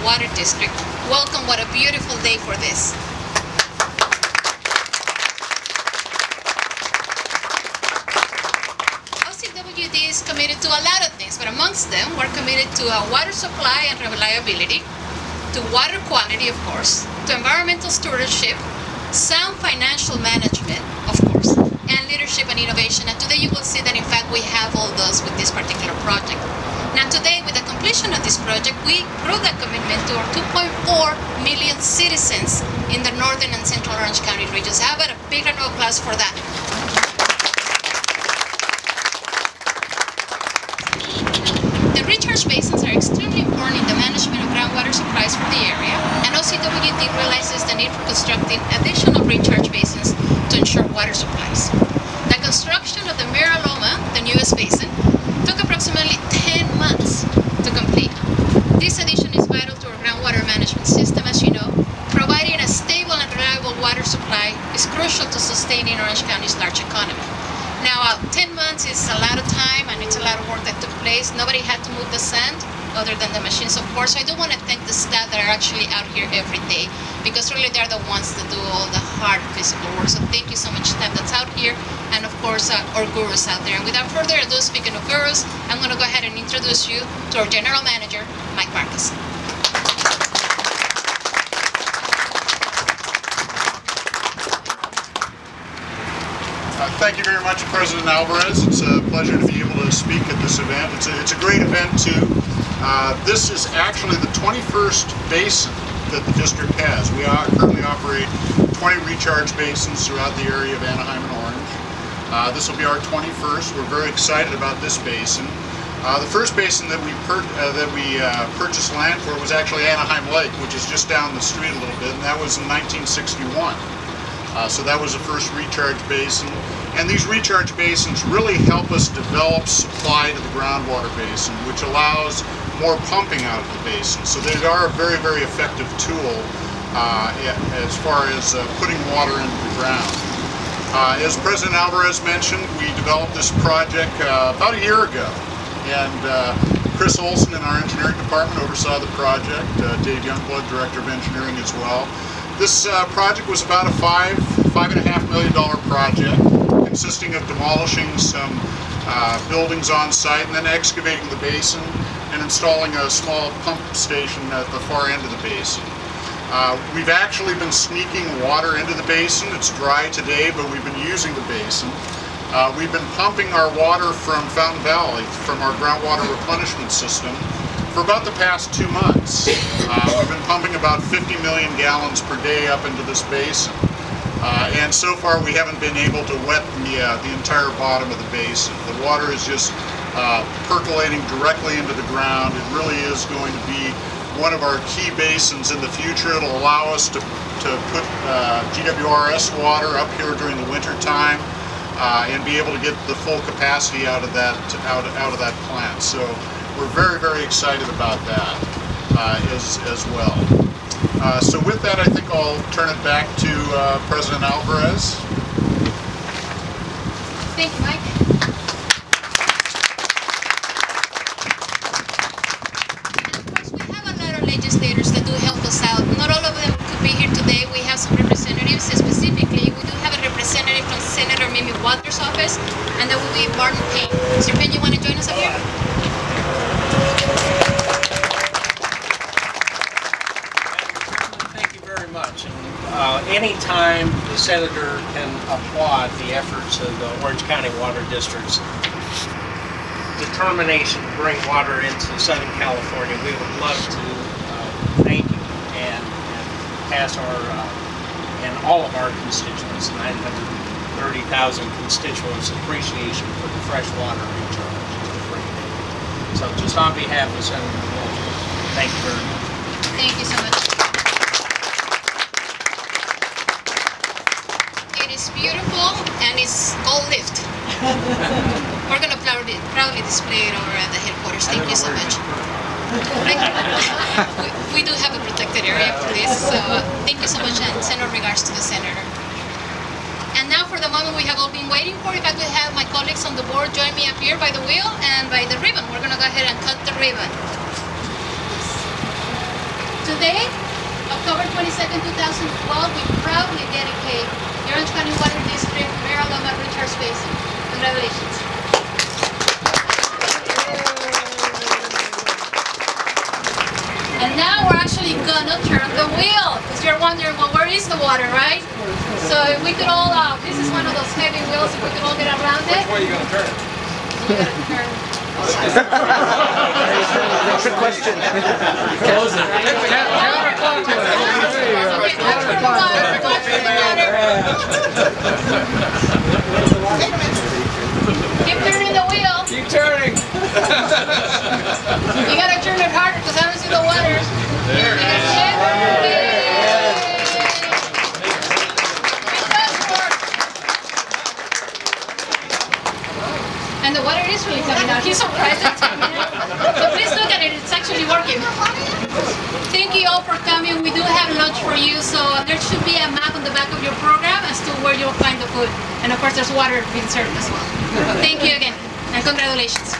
Water District. Welcome, what a beautiful day for this. OCWD is committed to a lot of things, but amongst them, we're committed to water supply and reliability, to water quality, of course, to environmental stewardship, sound financial management, of course, and leadership and innovation. And today you will see that in fact we have all those with this particular project. Now today, with the completion of this project, we prove that commitment to our 2.4 million citizens in the northern and central Orange County regions. How about a big round of applause for that? The recharge basins are extremely important in the management of groundwater supplies for the area, and OCWD realizes the need for constructing additional recharge basins to ensure water supplies. The construction of the Miraloma, the newest basin, took approximately 10 months to complete. This addition is vital to our groundwater management system, as you know. Providing a stable and reliable water supply is crucial to sustaining Orange County's large economy. Now, 10 months is a lot of time and it's a lot of work that took place. Nobody had to move the sand other than the machines, of course. I do want to thank the staff that are actually out here every day, because really they're the ones that do all the hard physical work. So thank you so much, staff that's out here, and of course our gurus out there. And without further ado, speaking of gurus, I'm going to go ahead and introduce you to our general manager, Mike Marcus. Thank you very much, President Alvarez. It's a pleasure to be able to speak at this event. It's a great event too. This is actually the 21st basin that the district has. We currently operate 20 recharge basins throughout the area of Anaheim and Orange. This will be our 21st. We're very excited about this basin. The first basin that we purchased land for was actually Anaheim Lake, which is just down the street a little bit, and that was in 1961. So that was the first recharge basin. And these recharge basins really help us develop supply to the groundwater basin, which allows more pumping out of the basin. So they are a very, very effective tool as far as putting water into the ground. As President Alvarez mentioned, we developed this project about a year ago. And Chris Olson in our engineering department oversaw the project. Dave Youngblood, director of engineering as well. This project was about a $5.5 million project, consisting of demolishing some buildings on site and then excavating the basin and installing a small pump station at the far end of the basin. We've actually been sneaking water into the basin. It's dry today, but we've been using the basin. We've been pumping our water from Fountain Valley, from our groundwater replenishment system, for about the past 2 months. We've been pumping about 50 million gallons per day up into this basin. And so far we haven't been able to wet the entire bottom of the basin. The water is just percolating directly into the ground. It really is going to be one of our key basins in the future. It'll allow us to put GWRS water up here during the winter time and be able to get the full capacity out of that plant. So we're very, very excited about that as well. So with that, I think I'll turn it back to President Alvarez. Thank you, Mike. And of course, we have a lot of legislators that do help us out. Not all of them could be here today. We have some representatives. Specifically, we do have a representative from Senator Mimi Waters' office, and that will be Martin Payne. Mr. Payne, you want to join us up here? Anytime the Senator can applaud the efforts of the Orange County Water District's determination to bring water into Southern California, we would love to thank you and pass and all of our constituents, 930,000 constituents, appreciation for the fresh water recharge. So just on behalf of Senator Walter, thank you very much. Thank you so much. It's beautiful and it's gold lift. We're going to proudly display it over at the headquarters. Thank you so much. We do have a protected area for this, so thank you so much and send our regards to the Senator. And now for the moment we have all been waiting for, if I could have my colleagues on the board join me up here by the wheel and by the ribbon. We're going to go ahead and cut the ribbon. Today, October 22nd, 2012, we proudly dedicate the Orange County Water District Miraloma Recharge Basin. Congratulations. And now we're actually gonna turn the wheel, because you're wondering, well, where is the water, right? So if we could all, this is one of those heavy wheels, if we could all get around it. Which way are you gonna turn it? You gotta turn. Good question. Close it. Keep turning the wheel. Keep turning. You gotta turn it harder because I don't see the water. There it is. It does work. And the water is really coming out. He's surprised it's coming out. So please look at it. It's actually working. Thank you all for coming. We do have lunch for you, so there should be a map on the back of your program as to where you'll find the food. And of course, there's water being served as well. Thank you again, and congratulations.